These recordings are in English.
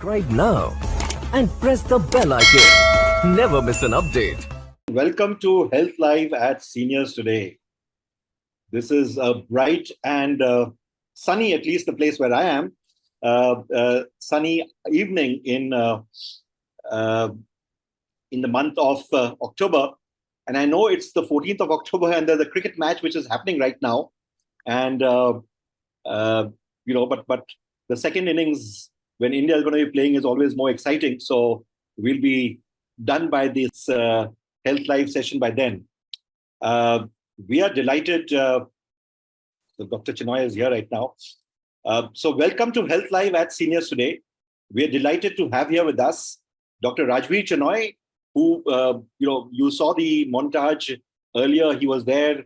subscribe now and press the bell icon. Never miss an update. Welcome to Health Live at Seniors Today. This is a bright and sunny, at least the place where I am, sunny evening in the month of October. And I know it's the 14th of October and there's a cricket match which is happening right now. And, but the second innings when India is going to be playing is always more exciting. So we'll be done by this Health Live session by then. We are delighted. So Dr. Chinoy is here right now. So welcome to Health Live at Seniors Today. We are delighted to have here with us Dr. Rajveer Chinoy, who, you saw the montage earlier. He was there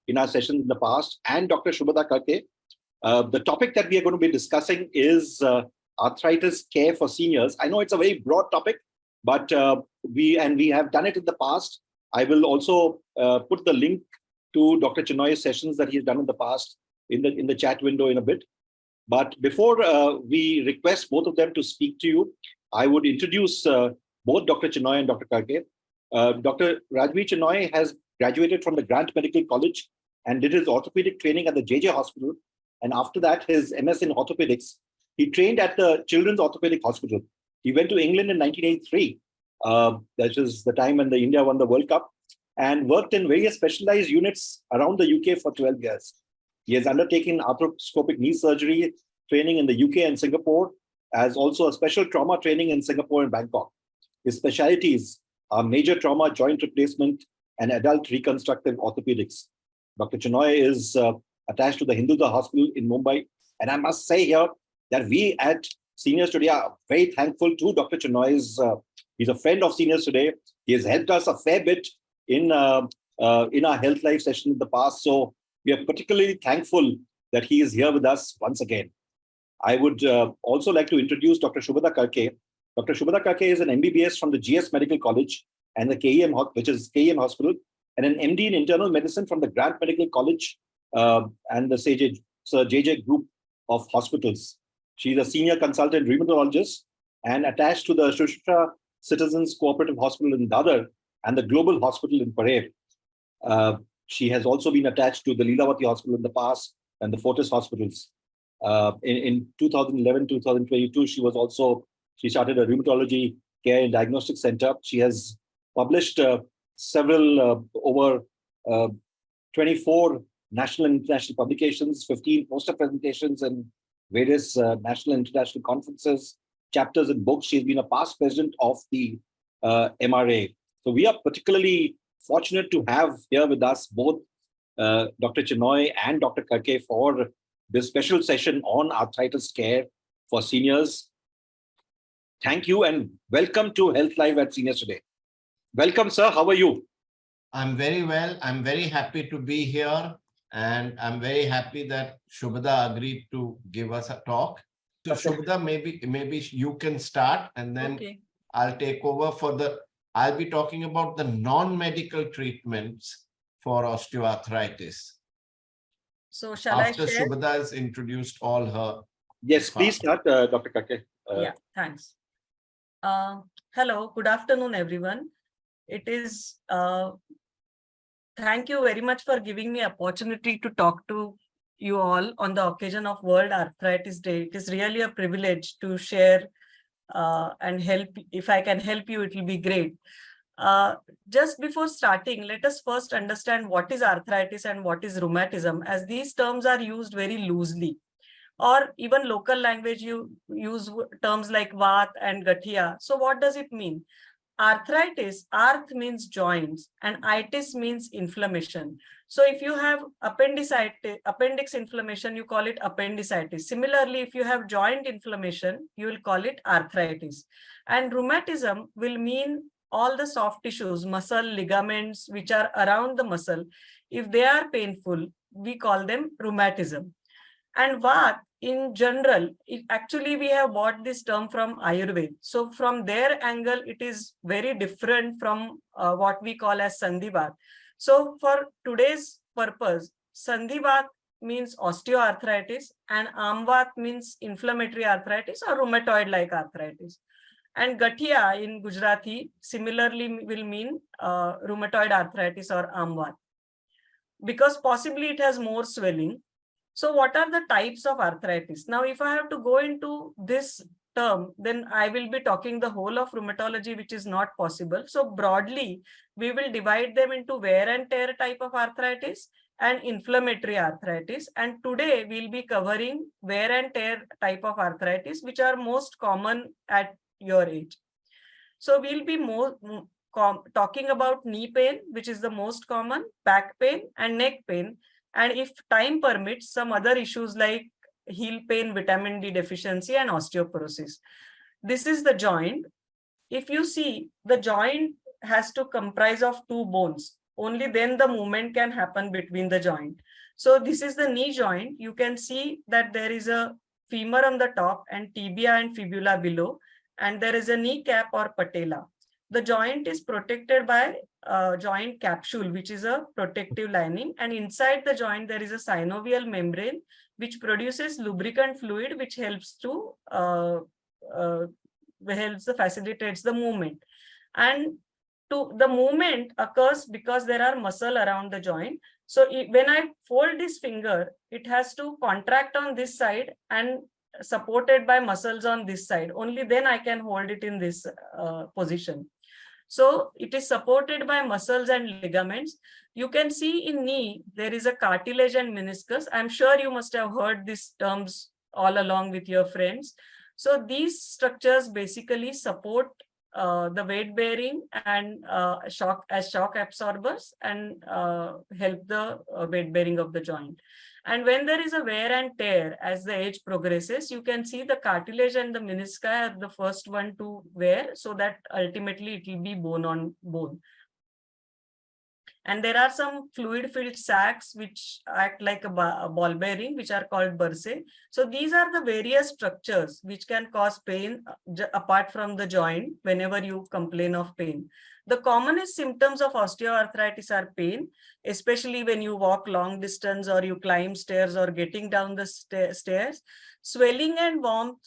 in our session in the past, and Dr. Shubhada Kalke. The topic that we are going to be discussing is arthritis care for seniors. I know it's a very broad topic, but we have done it in the past. I will also put the link to Dr. Chinoy's sessions that he's done in the past in the chat window in a bit. But before we request both of them to speak to you, I would introduce both Dr. Chinoy and Dr. Kalke. Dr. Rajveer Chinoy has graduated from the Grant Medical College and did his orthopedic training at the JJ Hospital. And after that, his MS in orthopedics. He trained at the Children's Orthopaedic Hospital. He went to England in 1983. That was the time when the India won the World Cup, and worked in various specialized units around the UK for 12 years. He has undertaken arthroscopic knee surgery training in the UK and Singapore, as also a special trauma training in Singapore and Bangkok. His specialties are major trauma, joint replacement, and adult reconstructive orthopedics. Dr. Chinoy is attached to the Hinduja Hospital in Mumbai. And I must say here that we at Seniors Today are very thankful to Dr. Chinoy's. He's a friend of Seniors Today. He has helped us a fair bit in our Health Live session in the past. So we are particularly thankful that he is here with us once again. I would also like to introduce Dr. Shubhada Kalke. Dr. Shubhada Kalke is an MBBS from the GS Medical College and the KEM, which is KEM Hospital, and an MD in internal medicine from the Grant Medical College and the Sir JJ Group of Hospitals. She's a senior consultant rheumatologist and attached to the Shushra Citizens Cooperative Hospital in Dadar and the Global Hospital in Parel. She has also been attached to the Leelavati Hospital in the past and the Fortis Hospitals. In 2011-2022, she started a rheumatology care and diagnostic center. She has published several over 24 national and international publications, 15 poster presentations and various national and international conferences, chapters and books. She's been a past president of the MRA. So we are particularly fortunate to have here with us both Dr. Chinoy and Dr. Kalke for this special session on arthritis care for seniors. Thank you and welcome to Health Live at Seniors Today. Welcome, sir. How are you? I'm very well. I'm very happy to be here. And I'm very happy that Shubhada agreed to give us a talk. So Shubhada, maybe you can start and then I'll take over I'll be talking about the non-medical treatments for osteoarthritis. So shall I share? After Shubhada has introduced all her. Yes, please start, Dr. Kalke. Yeah, thanks. Hello, good afternoon, everyone. It is thank you very much for giving me opportunity to talk to you all on the occasion of World Arthritis Day. It is really a privilege to share and help. If I can help you, it will be great. Just before starting, let us first understand what is arthritis and what is rheumatism, as these terms are used very loosely. Or even local language, you use terms like vaat and gathia. So what does it mean? Arthritis, arth means joints and itis means inflammation. So if you have appendix inflammation, you call it appendicitis. Similarly, if you have joint inflammation, you will call it arthritis. And rheumatism will mean all the soft tissues, muscle, ligaments, which are around the muscle. If they are painful, we call them rheumatism. And vaat, in general, actually we have bought this term from Ayurveda. So from their angle, it is very different from what we call as sandhi vaat. So for today's purpose, sandhi vaat means osteoarthritis, and Amvat means inflammatory arthritis or rheumatoid-like arthritis. And gathia in Gujarati similarly will mean rheumatoid arthritis or Amvat, because possibly it has more swelling. So what are the types of arthritis? Now, if I have to go into this term, then I will be talking the whole of rheumatology, which is not possible. So broadly, we will divide them into wear and tear type of arthritis and inflammatory arthritis. And today we'll be covering wear and tear type of arthritis, which are most common at your age. So we'll be more talking about knee pain, which is the most common, back pain and neck pain. And if time permits, some other issues like heel pain, vitamin D deficiency, and osteoporosis. This is the joint. If you see, the joint has to comprise of two bones. Only then the movement can happen between the joint. So this is the knee joint. You can see that there is a femur on the top and tibia and fibula below, and there is a kneecap or patella. The joint is protected by a joint capsule, which is a protective lining, and inside the joint there is a synovial membrane which produces lubricant fluid, which helps to facilitates the movement. And the movement occurs because there are muscle around the joint. So when I fold this finger, it has to contract on this side and supported by muscles on this side. Only then I can hold it in this position. So it is supported by muscles and ligaments. You can see in knee, there is a cartilage and meniscus. I'm sure you must have heard these terms all along with your friends. So these structures basically support the weight bearing and shock absorbers and help the weight bearing of the joint. And when there is a wear and tear as the age progresses, you can see the cartilage and the menisci are the first one to wear, so that ultimately it will be bone on bone. And there are some fluid-filled sacs which act like a ball bearing, which are called bursae. So these are the various structures which can cause pain apart from the joint whenever you complain of pain. The commonest symptoms of osteoarthritis are pain, especially when you walk long distance or you climb stairs or getting down the stairs. Swelling and warmth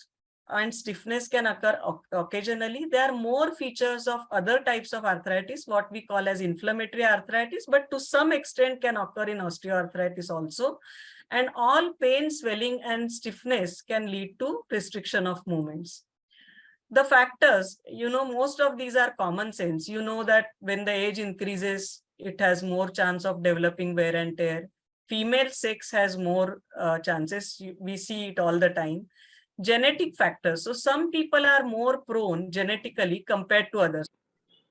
and stiffness can occur occasionally. There are more features of other types of arthritis, what we call as inflammatory arthritis, but to some extent can occur in osteoarthritis also. And all pain, swelling, and stiffness can lead to restriction of movements. The factors, most of these are common sense. You know that when the age increases, it has more chance of developing wear and tear. Female sex has more chances. We see it all the time. Genetic factors. So some people are more prone genetically compared to others.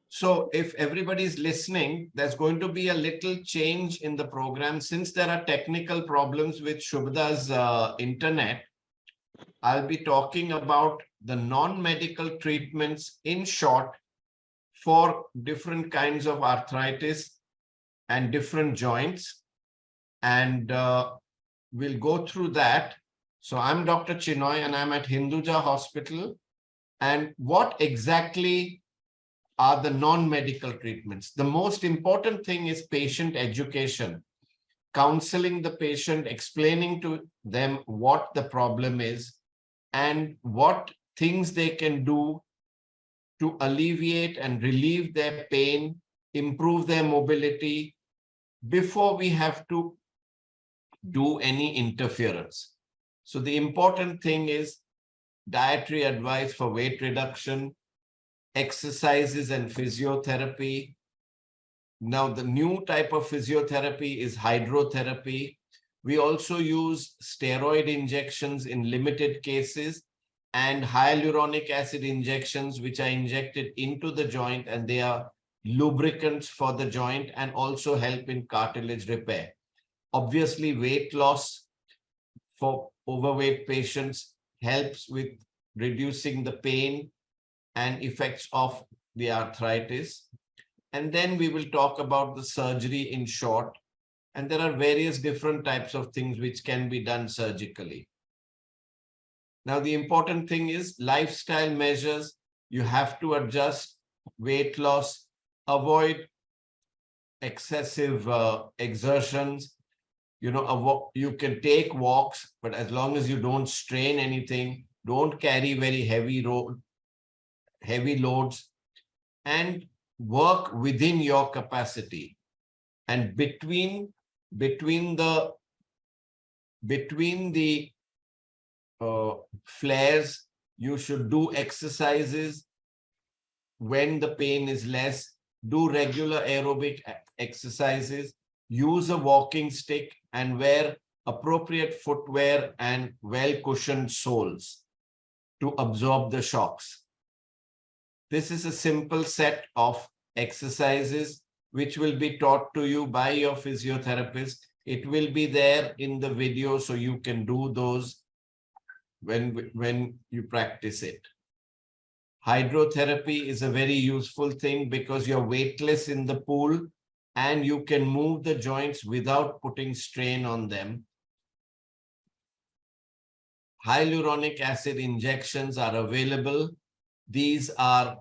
So if everybody's listening, there's going to be a little change in the program. Since there are technical problems with Shubhada's internet, I'll be talking about the non-medical treatments in short for different kinds of arthritis and different joints. And we'll go through that. So I'm Dr. Chinoy and I'm at Hinduja Hospital. And what exactly are the non-medical treatments? The most important thing is patient education, counseling the patient, explaining to them what the problem is and what things they can do to alleviate and relieve their pain, improve their mobility before we have to do any interference. So the important thing is dietary advice for weight reduction, exercises and physiotherapy. Now, the new type of physiotherapy is hydrotherapy. We also use steroid injections in limited cases and hyaluronic acid injections, which are injected into the joint, and they are lubricants for the joint and also help in cartilage repair. Obviously, weight loss for overweight patients helps with reducing the pain and effects of the arthritis. And then we will talk about the surgery in short. And there are various different types of things which can be done surgically. Now, the important thing is lifestyle measures. You have to adjust weight loss, avoid excessive exertions. you know, you can take walks, but as long as you don't strain anything, don't carry very heavy loads, and work within your capacity. And between the flares, you should do exercises. When the pain is less, do regular aerobic exercises, use a walking stick, and wear appropriate footwear and well-cushioned soles to absorb the shocks. This is a simple set of exercises which will be taught to you by your physiotherapist. It will be there in the video, so you can do those when you practice it. Hydrotherapy is a very useful thing because you're weightless in the pool and you can move the joints without putting strain on them. Hyaluronic acid injections are available. These are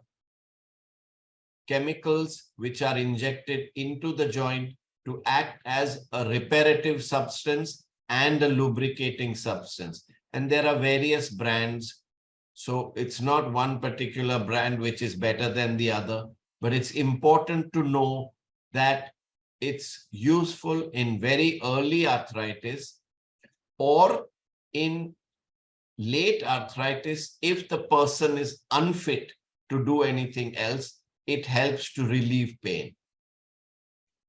chemicals which are injected into the joint to act as a reparative substance and a lubricating substance. And there are various brands. So it's not one particular brand which is better than the other, but it's important to know that it's useful in very early arthritis or in late arthritis. If the person is unfit to do anything else, it helps to relieve pain.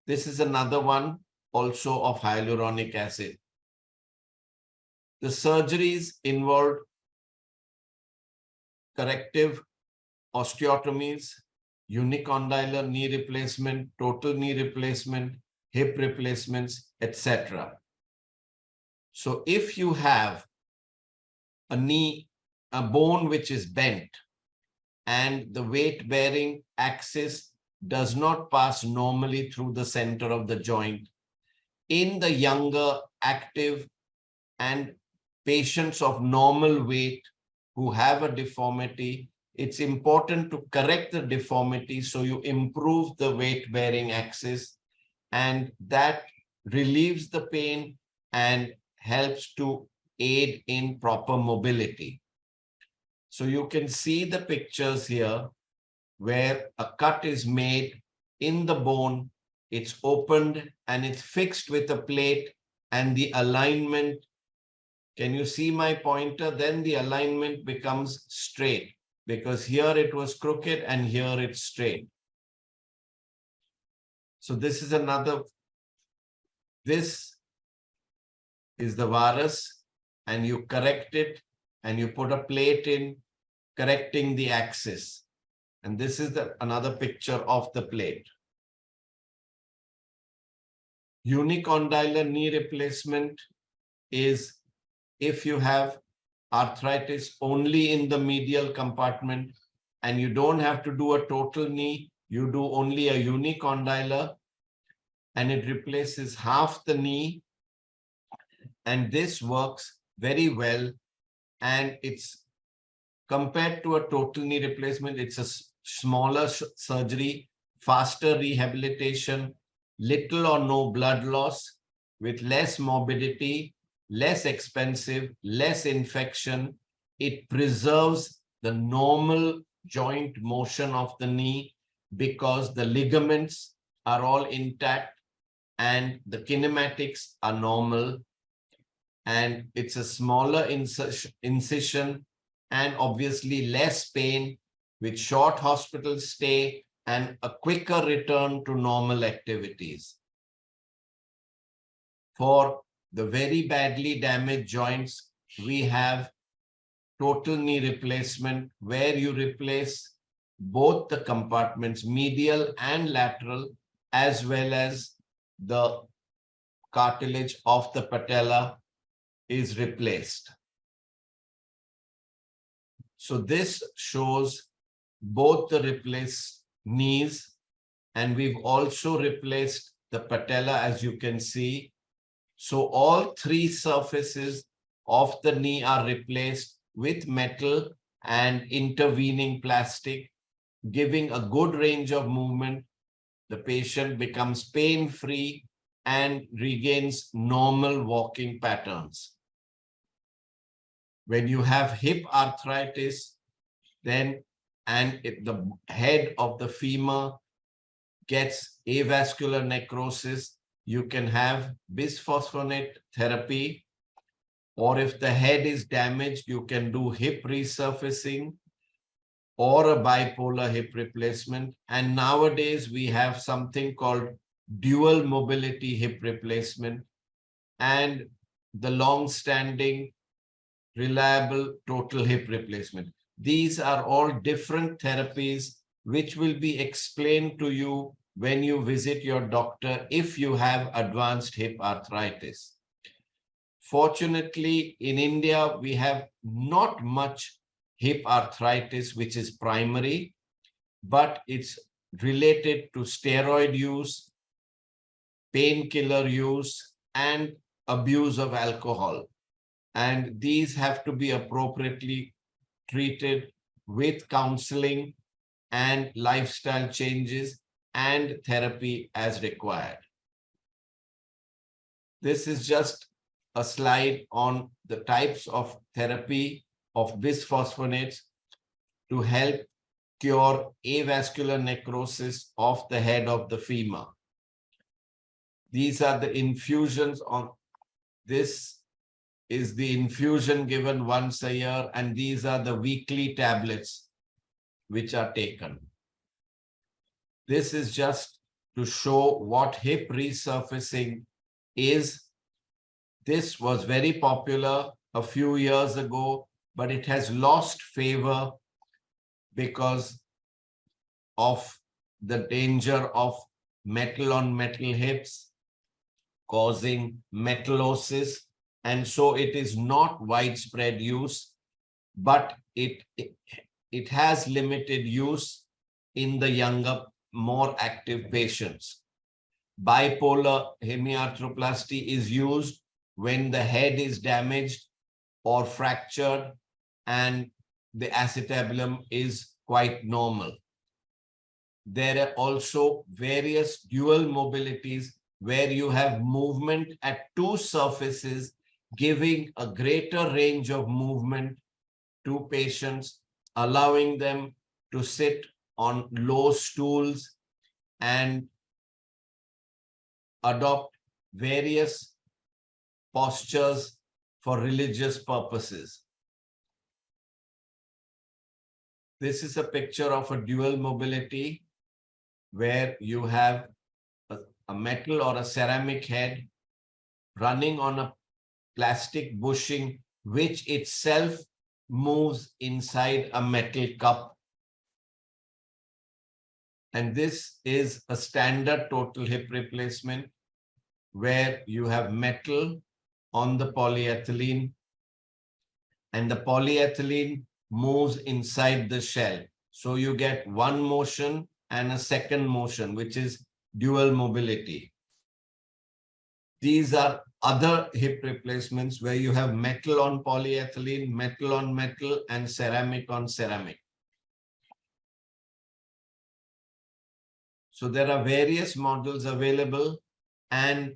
This is another one also of hyaluronic acid. The surgeries involved corrective osteotomies, unicondylar knee replacement, total knee replacement, hip replacements, etc. So if you have a bone which is bent and the weight-bearing axis does not pass normally through the center of the joint, in the younger, active, and patients of normal weight who have a deformity, it's important to correct the deformity so you improve the weight-bearing axis, and that relieves the pain and helps to aid in proper mobility. So you can see the pictures here where a cut is made in the bone, it's opened and it's fixed with a plate, and the alignment, can you see my pointer? Then the alignment becomes straight because here it was crooked and here it's straight. So this is this is the varus, and you correct it and you put a plate in, correcting the axis. And this is another picture of the plate. Unicondylar knee replacement is if you have arthritis only in the medial compartment and you don't have to do a total knee, you do only a unicondylar, and it replaces half the knee. And this works very well. And it's compared to a total knee replacement, it's a smaller surgery, faster rehabilitation, little or no blood loss, with less morbidity, less expensive, less infection. It preserves the normal joint motion of the knee because the ligaments are all intact and the kinematics are normal. And it's a smaller incision and obviously less pain, with short hospital stay and a quicker return to normal activities. For the very badly damaged joints, we have total knee replacement, where you replace both the compartments, medial and lateral, as well as the cartilage of the patella is replaced. So this shows both the replaced knees, and we've also replaced the patella, as you can see. So all three surfaces of the knee are replaced with metal and intervening plastic, giving a good range of movement. The patient becomes pain-free and regains normal walking patterns. When you have hip arthritis, then if the head of the femur gets avascular necrosis, you can have bisphosphonate therapy, or if the head is damaged, you can do hip resurfacing or a bipolar hip replacement. And nowadays we have something called dual mobility hip replacement and the long-standing reliable total hip replacement. These are all different therapies which will be explained to you when you visit your doctor if you have advanced hip arthritis. Fortunately, in India, we have not much hip arthritis, which is primary, but it's related to steroid use, painkiller use, and abuse of alcohol. And these have to be appropriately treated with counseling and lifestyle changes and therapy as required. This is just a slide on the types of therapy of bisphosphonates to help cure avascular necrosis of the head of the femur. These are the infusions on this. Is the infusion given once a year, and these are the weekly tablets which are taken. This is just to show what hip resurfacing is. This was very popular a few years ago, but it has lost favor because of the danger of metal on metal hips causing metallosis. And so it is not widespread use, but it has limited use in the younger, more active patients. Bipolar hemiarthroplasty is used when the head is damaged or fractured and the acetabulum is quite normal. There are also various dual mobilities where you have movement at two surfaces, giving a greater range of movement to patients, allowing them to sit on low stools and adopt various postures for religious purposes. This is a picture of a dual mobility where you have a metal or a ceramic head running on a plastic bushing, which itself moves inside a metal cup. And this is a standard total hip replacement where you have metal on the polyethylene and the polyethylene moves inside the shell. So you get one motion and a second motion, which is dual mobility. These are other hip replacements where you have metal on polyethylene, metal on metal, and ceramic on ceramic. So there are various models available and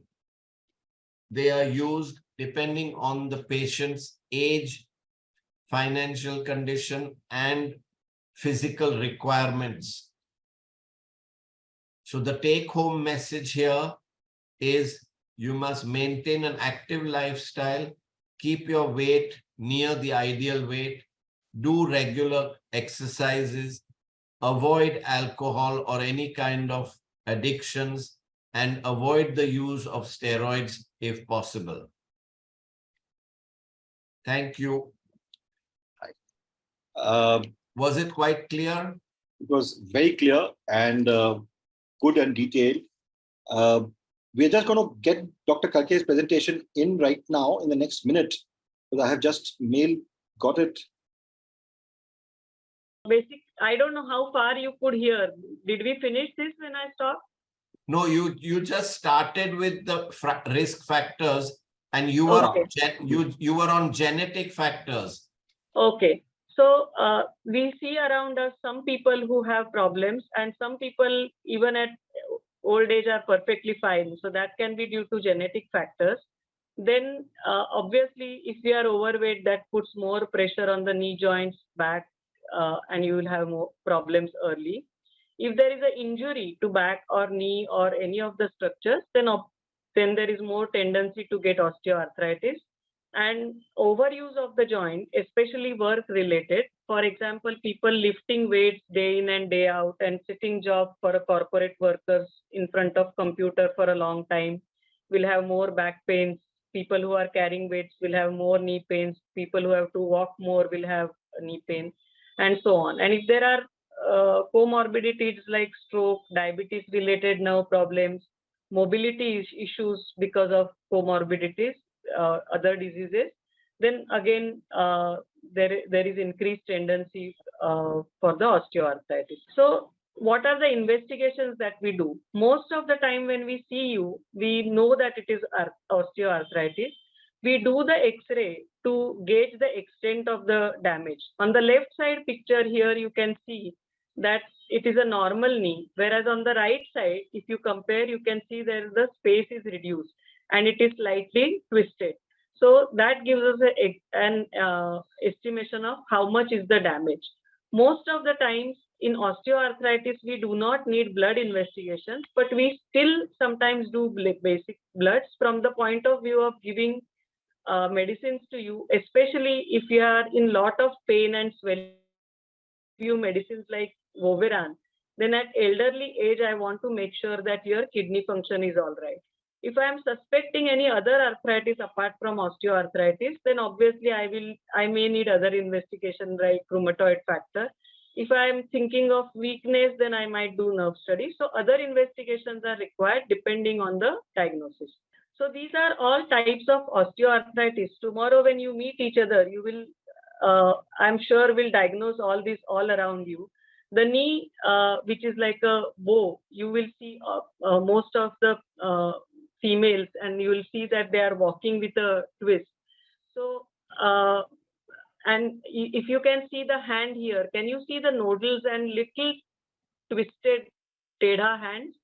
they are used depending on the patient's age, financial condition, and physical requirements. So the take-home message here is you must maintain an active lifestyle, keep your weight near the ideal weight, do regular exercises, avoid alcohol or any kind of addictions, and avoid the use of steroids if possible. Thank you. Was it quite clear? It was very clear and good and detailed. We're just going to get Dr. Kalke's presentation in right now in the next minute, because I have just got it. I don't know how far you could hear. Did we finish this when I stopped? No, you just started with the risk factors, and you were you were on genetic factors. Okay. So we see around us some people who have problems, and some people even at old age are perfectly fine. So that can be due to genetic factors. Then obviously, if you are overweight, that puts more pressure on the knee joints, back, and you will have more problems early. If there is an injury to back or knee or any of the structures, then there is more tendency to get osteoarthritis. And overuse of the joint, especially work related. For example, people lifting weights day in and day out, and sitting job for a corporate workers in front of computer for a long time will have more back pains. People who are carrying weights will have more knee pains. People who have to walk more will have knee pain, and so on. And if there are comorbidities like stroke, diabetes related nerve problems, mobility issues because of comorbidities, other diseases, then again there is increased tendency for the osteoarthritis. So what are the investigations that we do? Most of the time when we see you, we know that it is osteoarthritis. We do the X-ray to gauge the extent of the damage. On the left side picture here, you can see that it is a normal knee, whereas on the right side, if you compare, you can see that the space is reduced and it is slightly twisted. So that gives us an estimation of how much is the damage. Most of the times in osteoarthritis, we do not need blood investigations, but we still sometimes do basic bloods from the point of view of giving medicines to you, especially if you are in lot of pain and swelling. You medicines like Voveran, then at elderly age, I want to make sure that your kidney function is all right. If I am suspecting any other arthritis apart from osteoarthritis, then obviously I may need other investigation like rheumatoid factor. If I am thinking of weakness, then I might do nerve study. So other investigations are required depending on the diagnosis. So these are all types of osteoarthritis. Tomorrow when you meet each other, you will, I'm sure, will diagnose all this all around you. The knee, which is like a bow, you will see most of the females, and you will see that they are walking with a twist. So, and if you can see the hand here, can you see the nodules and little twisted teda hands?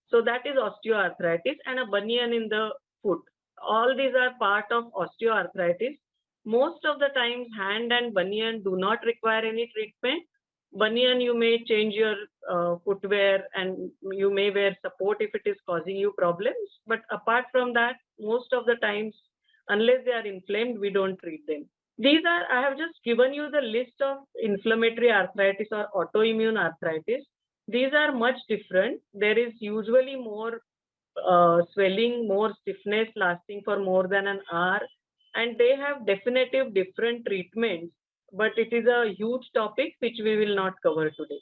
So that is osteoarthritis, and a bunion in the foot. All these are part of osteoarthritis. Most of the times, hand and bunion do not require any treatment. Bunion, you may change your footwear, and you may wear support if it is causing you problems. But apart from that, most of the times, unless they are inflamed, we don't treat them. These are, I have just given you the list of inflammatory arthritis or autoimmune arthritis. These are much different. There is usually more swelling, more stiffness lasting for more than an hour, and they have definitive different treatments. But it is a huge topic which we will not cover today.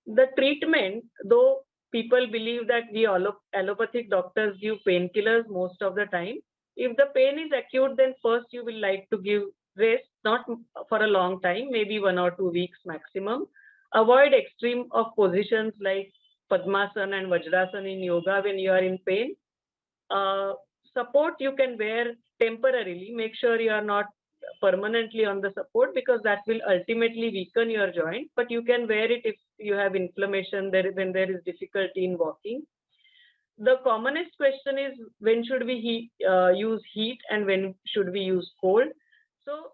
The treatment, though people believe that we allopathic doctors give painkillers most of the time, if the pain is acute, then first you will like to give rest, not for a long time, maybe 1 or 2 weeks maximum. Avoid extreme of positions like Padmasana and Vajrasana in yoga when you are in pain. Support you can wear temporarily. Make sure you are not permanently on the support, because that will ultimately weaken your joint, but you can wear it if you have inflammation, when there is difficulty in walking. The commonest question is, when should we use heat and when should we use cold? So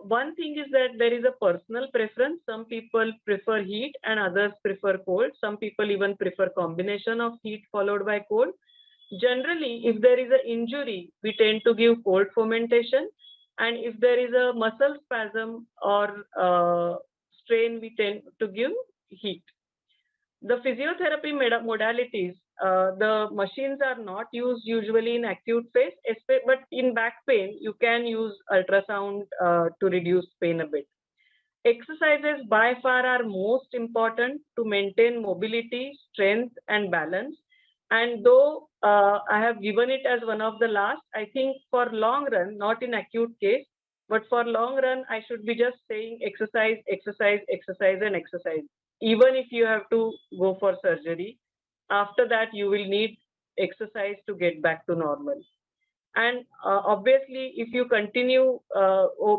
one thing is that there is a personal preference. Some people prefer heat and others prefer cold. Some people even prefer combination of heat followed by cold. Generally, if there is an injury, we tend to give cold fomentation. And if there is a muscle spasm or strain, we tend to give heat. The physiotherapy modalities, the machines are not used usually in acute phase, but in back pain, you can use ultrasound to reduce pain a bit. Exercises by far are most important to maintain mobility, strength, and balance. And though I have given it as one of the last, I think for long run, not in acute case, but for long run, I should be just saying exercise, exercise, exercise, and exercise. Even if you have to go for surgery, after that, you will need exercise to get back to normal. And obviously, if you continue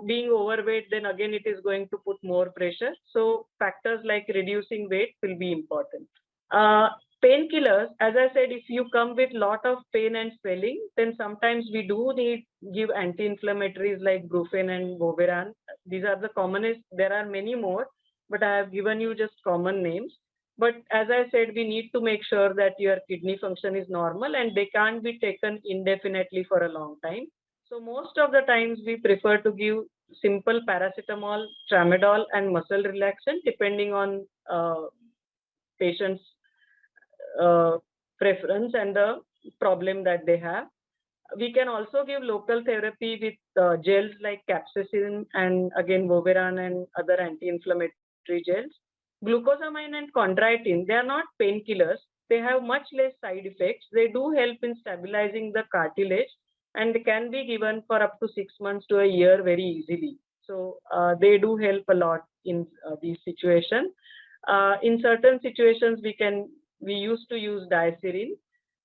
being overweight, then again, it is going to put more pressure. So factors like reducing weight will be important. Painkillers, as I said, if you come with lot of pain and swelling, then sometimes we do give anti-inflammatories like Brufen and Voveran. These are the commonest. There are many more, but I have given you just common names. But as I said, we need to make sure that your kidney function is normal and they can't be taken indefinitely for a long time. So most of the times we prefer to give simple paracetamol, tramadol, and muscle relaxant depending on patient's preference and the problem that they have. We can also give local therapy with gels like capsaicin and again Voveran and other anti-inflammatory gels. Glucosamine and chondroitin, they are not painkillers. They have much less side effects. They do help in stabilizing the cartilage and they can be given for up to 6 months to a year very easily. So they do help a lot in these situations. In certain situations, we used to use diacerin,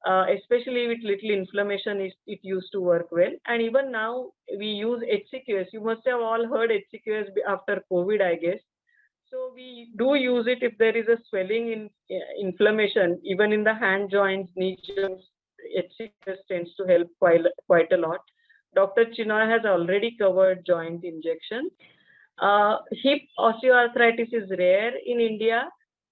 especially with little inflammation, it used to work well. And even now we use HCQS. You must have all heard HCQS after COVID, I guess. So we do use it if there is a swelling in inflammation, even in the hand joints, knee joints. HCQS tends to help quite a lot. Dr. Chinoy has already covered joint injection. Hip osteoarthritis is rare in India.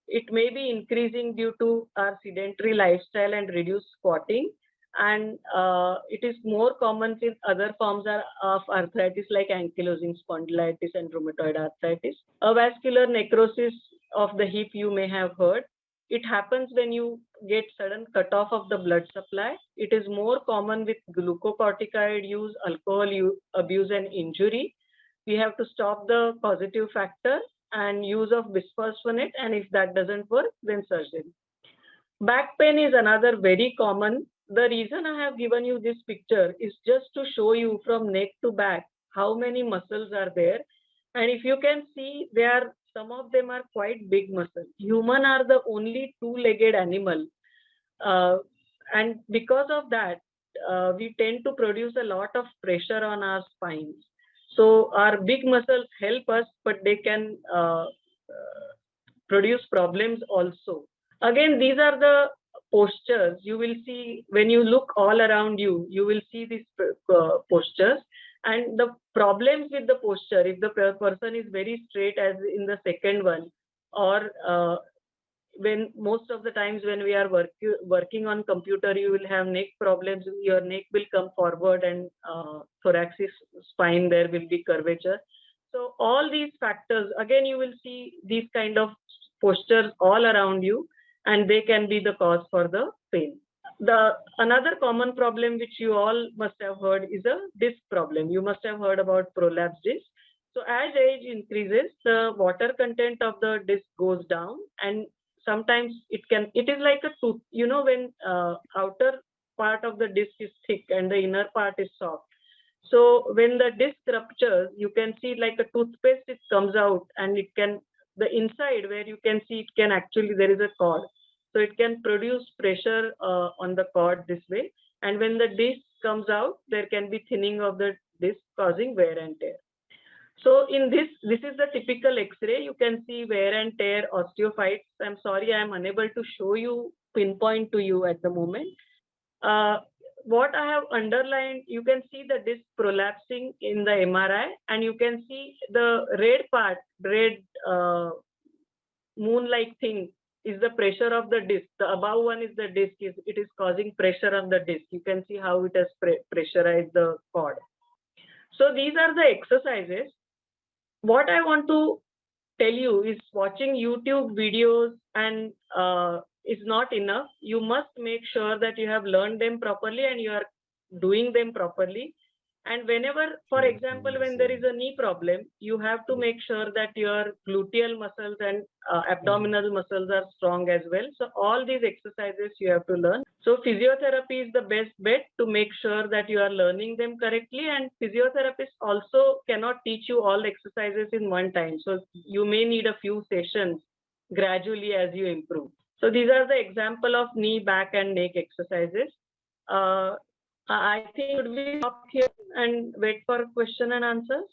It may be increasing due to our sedentary lifestyle and reduced squatting. And it is more common in other forms of arthritis like ankylosing spondylitis and rheumatoid arthritis. Avascular necrosis of the hip you may have heard. It happens when you get sudden cutoff of the blood supply. It is more common with glucocorticoid use, alcohol abuse and injury. We have to stop the causative factor and use of bisphosphonate, and if that doesn't work, then surgery. Back pain is another very common. The reason I have given you this picture is just to show you from neck to back how many muscles are there. And if you can see, some of them are quite big muscles. Human are the only two-legged animal. And because of that, we tend to produce a lot of pressure on our spines. So our big muscles help us, but they can produce problems also. Again, these are the postures. You will see when you look all around you, you will see these postures. And the problems with the posture, if the person is very straight as in the second one, or when most of the times when we are working on computer, you will have neck problems. Your neck will come forward and thoracic spine, there will be curvature. So all these factors, again, you will see these kind of postures all around you, and they can be the cause for the pain. Another common problem which you all must have heard is a disc problem. You must have heard about prolapse disc. So as age increases, the water content of the disc goes down, and sometimes it is like a tooth. You know, when outer part of the disc is thick and the inner part is soft. So when the disc ruptures, you can see like a toothpaste, it comes out, and the inside where you can see it can actually, there is a cord. So it can produce pressure on the cord this way. And when the disc comes out, there can be thinning of the disc causing wear and tear. So in this is the typical X-ray. You can see wear and tear, osteophytes. I'm sorry, I'm unable to show you, pinpoint to you at the moment. What I have underlined, you can see the disc prolapsing in the MRI, and you can see the red part, moon-like thing is the pressure of the disc. The above one is the disc, it is causing pressure on the disc. You can see how it has pressurized the cord. So these are the exercises. What I want to tell you is watching YouTube videos and is not enough. You must make sure that you have learned them properly and you are doing them properly. And whenever, for example, when there is a knee problem, you have to make sure that your gluteal muscles and abdominal muscles are strong as well. So all these exercises you have to learn. So physiotherapy is the best bet to make sure that you are learning them correctly. And physiotherapists also cannot teach you all exercises in one time. So you may need a few sessions gradually as you improve. So these are the example of knee, back, and neck exercises. I think should we stop here and wait for question and answers?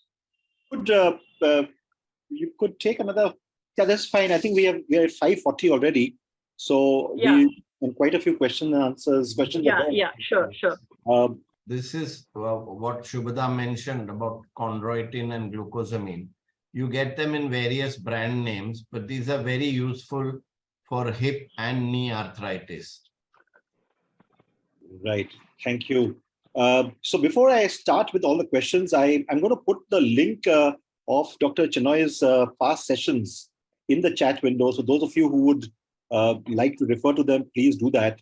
You could take another. Yeah, that's fine. I think we are at 5:40 already. So Yeah. and quite a few questions and answers. Questions. Yeah, are yeah, sure. This is what Shubhada mentioned about chondroitin and glucosamine. You get them in various brand names, but these are very useful for hip and knee arthritis. Right. Thank you. So before I start with all the questions, I'm going to put the link of Dr. Chinoy's past sessions in the chat window. So those of you who would like to refer to them, please do that.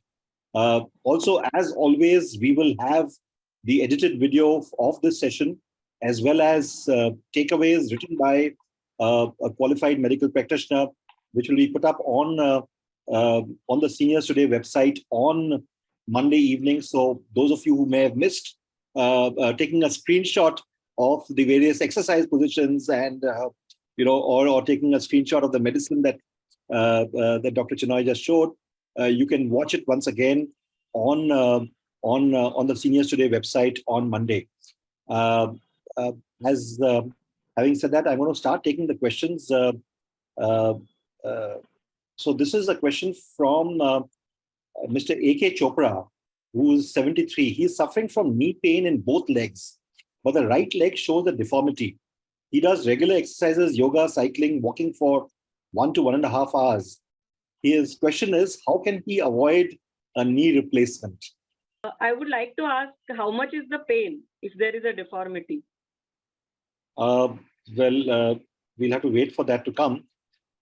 Also, as always, we will have the edited video of this session, as well as takeaways written by a qualified medical practitioner, which will be put up on the Seniors Today website on Monday evening. So those of you who may have missed taking a screenshot of the various exercise positions and or taking a screenshot of the medicine that that Dr. Chinoy just showed, you can watch it once again on the Seniors Today website on Monday. Having said that, I'm going to start taking the questions. So this is a question from Mr. A.K. Chopra, who is 73. He's suffering from knee pain in both legs, but the right leg shows a deformity. He does regular exercises, yoga, cycling, walking for 1 to 1.5 hours. His question is, how can he avoid a knee replacement? I would like to ask, how much is the pain if there is a deformity? We'll have to wait for that to come.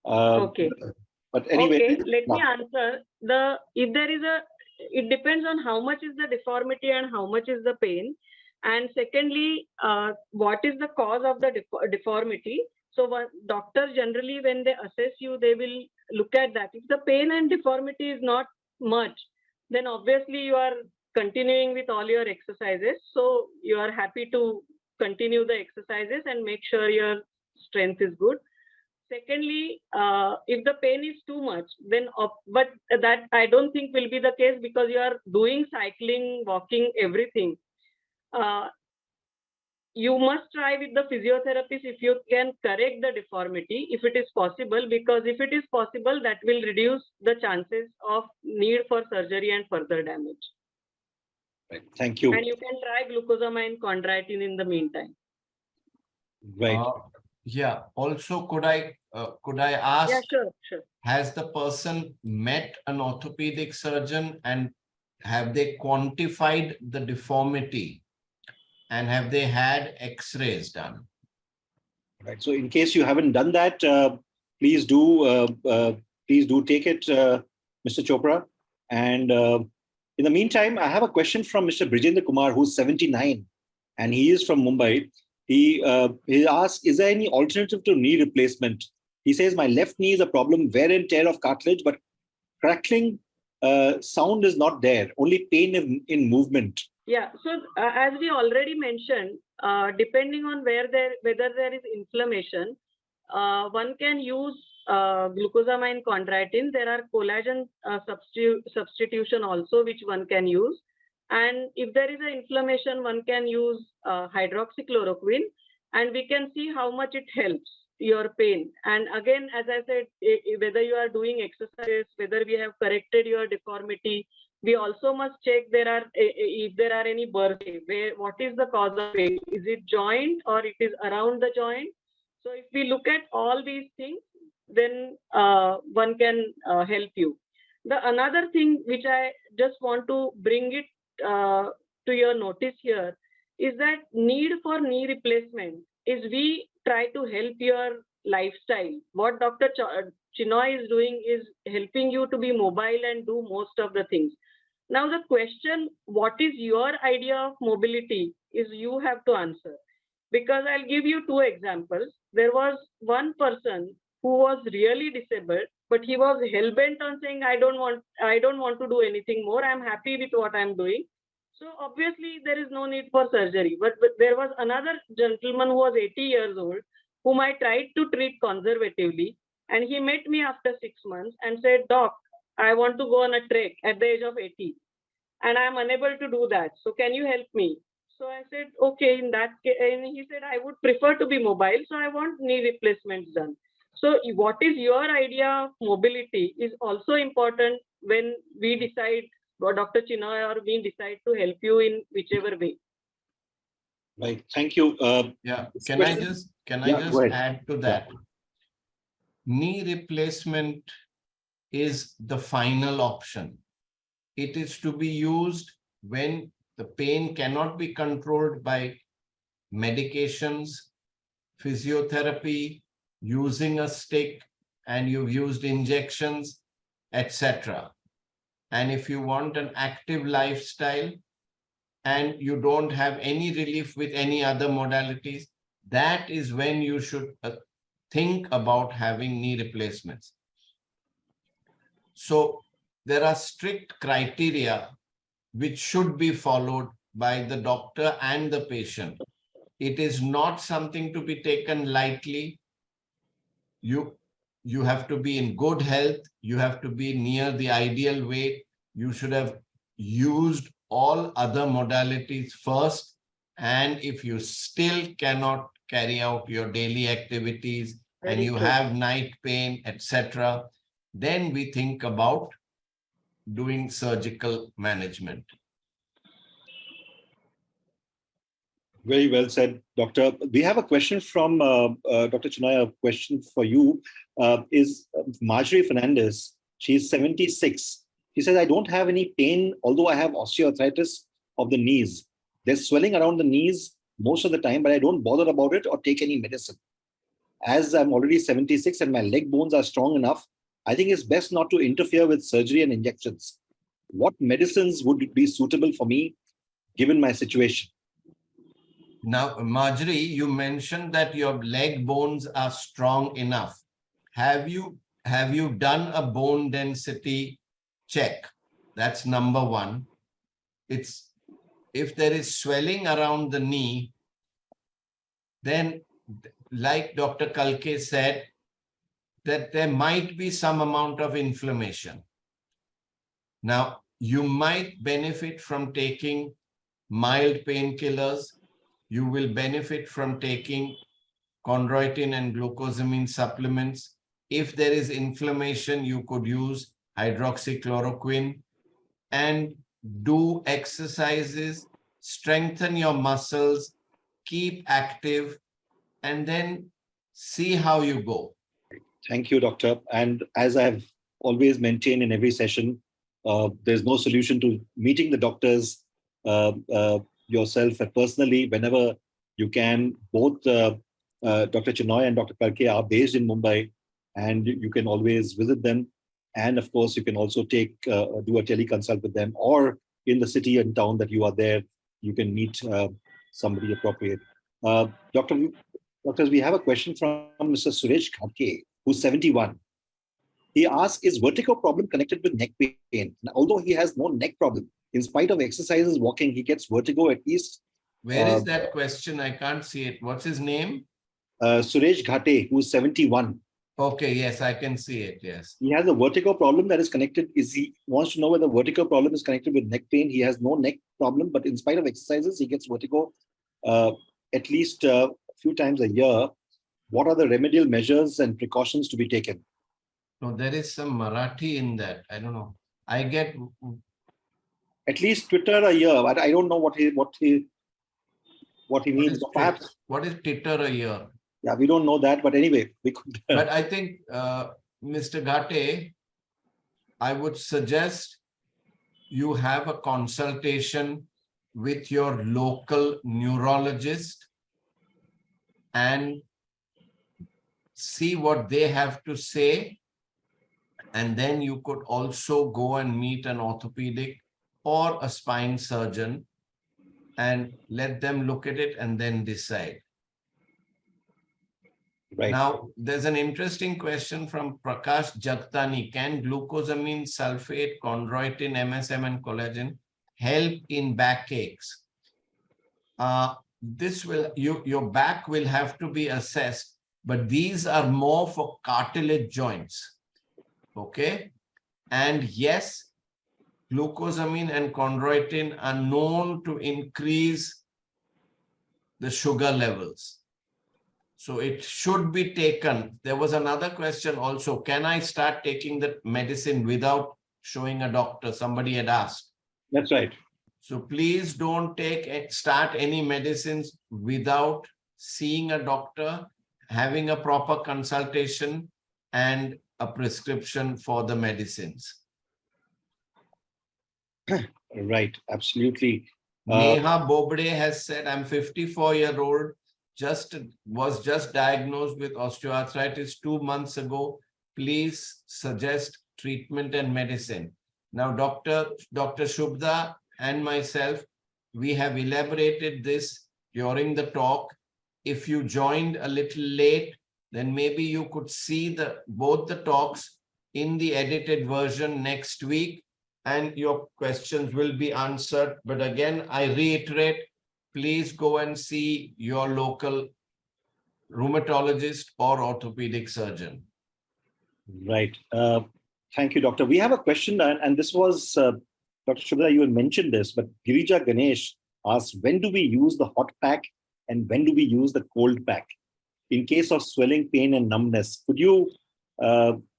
Okay. But anyway, okay, let me answer. It depends on how much is the deformity and how much is the pain. And secondly, what is the cause of the deformity? So doctors generally, when they assess you, they will look at that. If the pain and deformity is not much, then obviously you are continuing with all your exercises. So you are happy to continue the exercises and make sure your strength is good. Secondly, if the pain is too much, then but that I don't think will be the case because you are doing cycling, walking, everything. You must try with the physiotherapist if you can correct the deformity, if it is possible, because if it is possible, that will reduce the chances of need for surgery and further damage. Right. Thank you. And you can try glucosamine chondroitin in the meantime. Right. Yeah. Also, could I ask? Yeah, sure. Has the person met an orthopedic surgeon and have they quantified the deformity? And have they had X-rays done? Right. So, in case you haven't done that, please do take it, Mr. Chopra. And in the meantime, I have a question from Mr. Brijendra Kumar, who's 79, and he is from Mumbai. He asks, is there any alternative to knee replacement? He says, my left knee is a problem, wear and tear of cartilage, but crackling sound is not there, only pain in movement. Yeah, so as we already mentioned, depending on whether there is inflammation, one can use glucosamine chondroitin. There are collagen substitution also, which one can use. And if there is an inflammation, one can use hydroxychloroquine, and we can see how much it helps your pain. And again, as I said, whether you are doing exercise, whether we have corrected your deformity, we also must check if there are any bursae. What is the cause of pain? Is it joint or it is around the joint? So if we look at all these things, then one can help you. The another thing which I just want to bring it to your notice here is that need for knee replacement is we try to help your lifestyle. What Dr. Chinoy is doing is helping you to be mobile and do most of the things. Now the question, what is your idea of mobility, is you have to answer. Because I'll give you two examples. There was one person who was really disabled, but he was hell-bent on saying, I don't want to do anything more. I'm happy with what I'm doing. So obviously there is no need for surgery. But there was another gentleman who was 80 years old, whom I tried to treat conservatively. And he met me after 6 months and said, Doc, I want to go on a trek at the age of 80. And I'm unable to do that. So can you help me? So I said, okay, in that case, and he said, I would prefer to be mobile. So I want knee replacements done. So what is your idea of mobility is also important when we decide, or Dr. Chinoy or we decide to help you in whichever way. Right. Thank you. Yeah. This Can I question- just Yeah, go ahead. add to that? Knee replacement is the final option. It is to be used when the pain cannot be controlled by medications, physiotherapy, using a stick, and you've used injections, etc. And if you want an active lifestyle and you don't have any relief with any other modalities, that is when you should think about having knee replacements. So there are strict criteria which should be followed by the doctor and the patient. It is not something to be taken lightly. You have to be in good health. You have to be near the ideal weight. You should have used all other modalities first. And if you still cannot carry out your daily activities and Very you true. have night pain, etc., then we think about doing surgical management. Very well said, Doctor. We have a question from Dr. Chinoy. A question for you is Marjorie Fernandez. She's 76. She says, I don't have any pain, although I have osteoarthritis of the knees. There's swelling around the knees most of the time, but I don't bother about it or take any medicine. As I'm already 76 and my leg bones are strong enough, I think it's best not to interfere with surgery and injections. What medicines would be suitable for me given my situation? Now, Marjorie, you mentioned that your leg bones are strong enough. Have you done a bone density check? That's number one. It's if there is swelling around the knee, then like Dr. Kalke said, that there might be some amount of inflammation. Now, you might benefit from taking mild painkillers. You will benefit from taking chondroitin and glucosamine supplements. If there is inflammation, you could use hydroxychloroquine and do exercises, strengthen your muscles, keep active, and then see how you go. Thank you, Doctor. And as I've always maintained in every session, there's no solution to meeting the doctors yourself personally whenever you can. Both Dr. Chinoy and Dr. Kalke are based in Mumbai, and you can always visit them. And of course, you can also do a teleconsult with them, or in the city and town that you are there, you can meet somebody appropriate. Doctors, we have a question from Mr. Suresh Kalke, who's 71. He asks, is vertigo problem connected with neck pain? And although he has no neck problem, in spite of exercises, walking, he gets vertigo at least. Where is that question? I can't see it. What's his name? Suresh Ghate, who's 71. Okay, yes, I can see it, yes. He has a vertigo problem that is connected. He wants to know whether vertigo problem is connected with neck pain. He has no neck problem, but in spite of exercises, he gets vertigo at least a few times a year. What are the remedial measures and precautions to be taken? No, there is some Marathi in that. I don't know. I get at least Twitter a year. But I don't know what he means. Perhaps what is Twitter a year? Yeah, we don't know that. But anyway, we could. But I think, Mr. Ghate, I would suggest you have a consultation with your local neurologist and see what they have to say. And then you could also go and meet an orthopedic or a spine surgeon and let them look at it and then decide. Right. Now, there's an interesting question from Prakash Jagtani. Can glucosamine, sulfate, chondroitin, MSM, and collagen help in backaches? Your back will have to be assessed, but these are more for cartilage joints. Okay. And yes, glucosamine and chondroitin are known to increase the sugar levels. So it should be taken. There was another question also. Can I start taking the medicine without showing a doctor? Somebody had asked. That's right. So please don't start any medicines without seeing a doctor, having a proper consultation and a prescription for the medicines. Right, absolutely. Neha Bobde has said, I'm 54-year-old, was just diagnosed with osteoarthritis 2 months ago. Please suggest treatment and medicine. Now, Dr. Shubhada and myself, we have elaborated this during the talk. If you joined a little late, then maybe you could see both the talks in the edited version next week, and your questions will be answered. But again, I reiterate, please go and see your local rheumatologist or orthopedic surgeon. Right. Thank you, Doctor. We have a question, and this was, Dr. Shubhada, you had mentioned this, but Girija Ganesh asks, when do we use the hot pack and when do we use the cold pack? In case of swelling, pain, and numbness, could you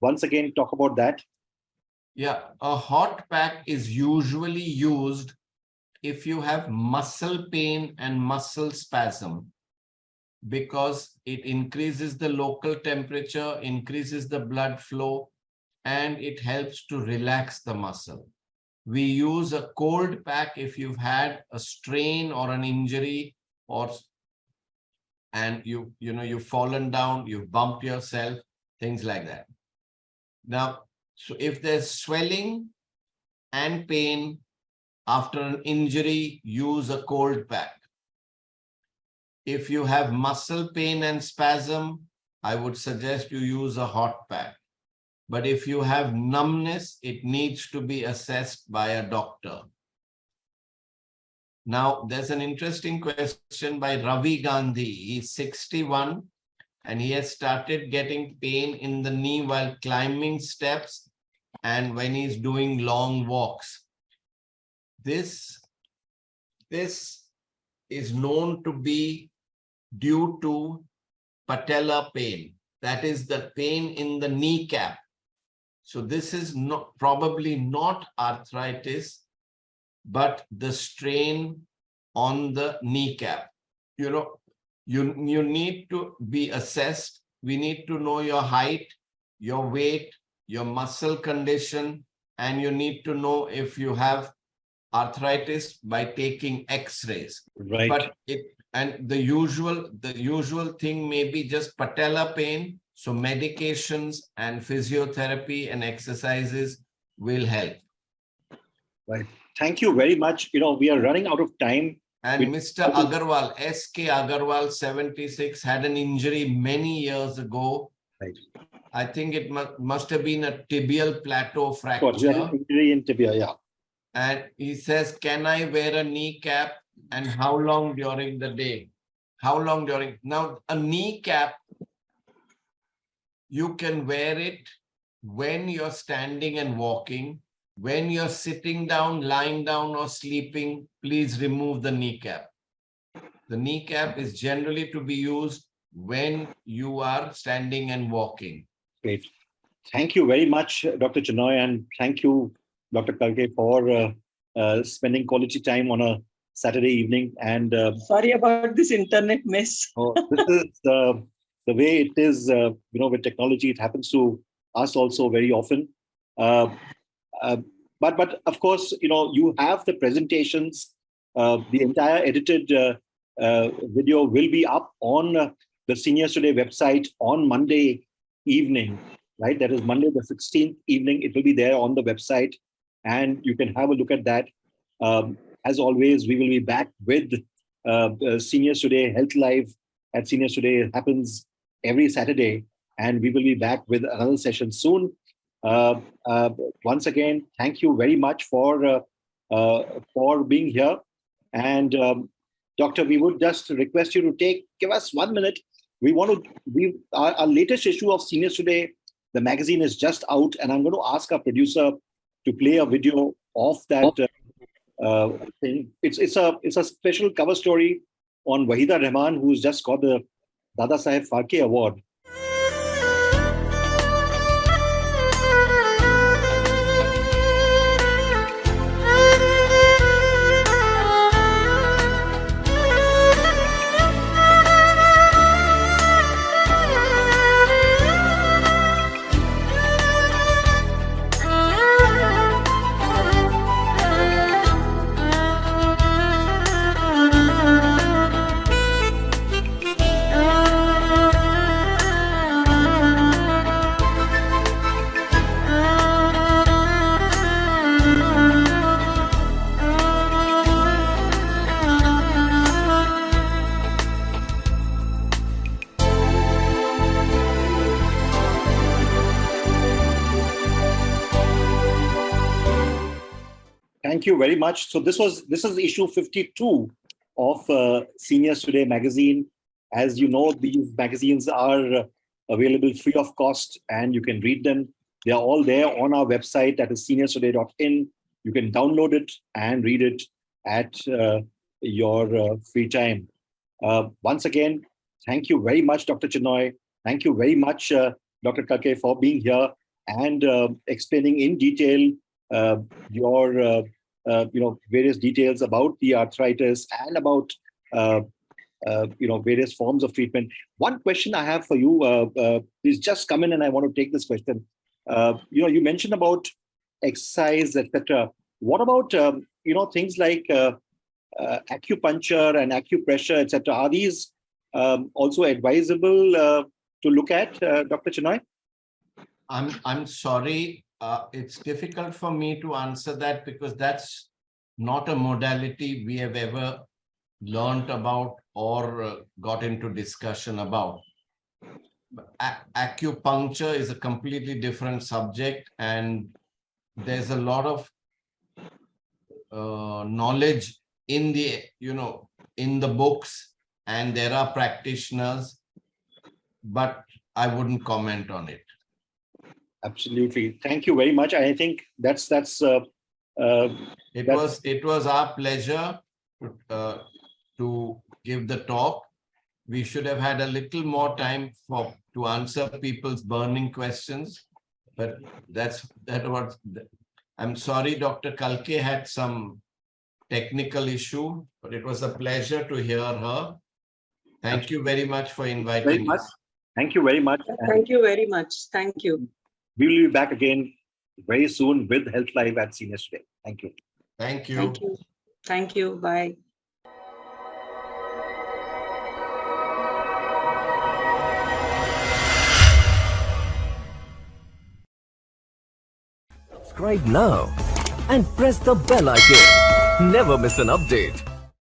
once again talk about that? Yeah, a hot pack is usually used if you have muscle pain and muscle spasm, because it increases the local temperature, increases the blood flow, and it helps to relax the muscle. We use a cold pack if you've had a strain or an injury, and you've fallen down, you've bumped yourself, things like that. Now, so if there's swelling and pain after an injury, use a cold pack. If you have muscle pain and spasm, I would suggest you use a hot pack. But if you have numbness, it needs to be assessed by a doctor. Now, there's an interesting question by Ravi Gandhi. He's 61 and he has started getting pain in the knee while climbing steps and when he's doing long walks. This is known to be due to patella pain. That is the pain in the kneecap. So this is probably not arthritis, but the strain on the kneecap. You need to be assessed. We need to know your height, your weight, your muscle condition, and you need to know if you have arthritis by taking X-rays. Right. But the usual thing may be just patella pain. So medications and physiotherapy and exercises will help. Right. Thank you very much. We are running out of time. And Mr. Agarwal, S.K. Agarwal, 76, had an injury many years ago. Right. I think it must have been a tibial plateau fracture. Of course, an injury in tibia, yeah. And he says, can I wear a kneecap and how long during the day? How long during? Now, a kneecap, you can wear it when you're standing and walking. When you're sitting down, lying down, or sleeping, please remove the kneecap. The kneecap is generally to be used when you are standing and walking. Great. Thank you very much, Dr. Chinoy, and thank you, Dr. Kalke, for spending quality time on a Saturday evening. And sorry about this internet mess. This is the way it is, with technology. It happens to us also very often. But of course, you have the presentations. The entire edited video will be up on the Seniors Today website on Monday evening, right? That is Monday the 16th evening. It will be there on the website, and you can have a look at that. As always, we will be back with Seniors Today Health Live at Seniors Today. It happens every Saturday, and we will be back with another session soon. Once again, thank you very much for being here. And Doctor, we would just request you to give us 1 minute. Our latest issue of Seniors Today, the magazine, is just out, and I'm going to ask our producer to play a video of that thing. It's a special cover story on Wahida Rahman, who's just got the Dada Saheb Phalke Award. Thank you very much. So this is issue 52 of Seniors Today magazine. As you know, these magazines are available free of cost and you can read them. They are all there on our website, that is seniorstoday.in. You can download it and read it at your free time. Once again, thank you very much, Dr. Chinoy. Thank you very much, Dr. Kalke, for being here and explaining in detail your various details about the arthritis and about various forms of treatment. One question I have for you is just come in, and I want to take this question. You mentioned about exercise, etc. What about things like acupuncture and acupressure, etc.? Are these also advisable to look at, Dr. Chinoy? I'm sorry. It's difficult for me to answer that because that's not a modality we have ever learned about or got into discussion about. Acupuncture is a completely different subject, and there's a lot of knowledge in the books, and there are practitioners, but I wouldn't comment on it. Absolutely. Thank you very much. I think that's it was our pleasure to give the talk. We should have had a little more time to answer people's burning questions, but I'm sorry, Dr. Kalke had some technical issue, but it was a pleasure to hear her. Thank you very much for inviting us. Thank you very much. Thank you very much. Thank you. We will be back again very soon with Health Live at Seniors Today. Thank you. Thank you. Thank you. Thank you. Bye. Subscribe now and press the bell icon. Never miss an update.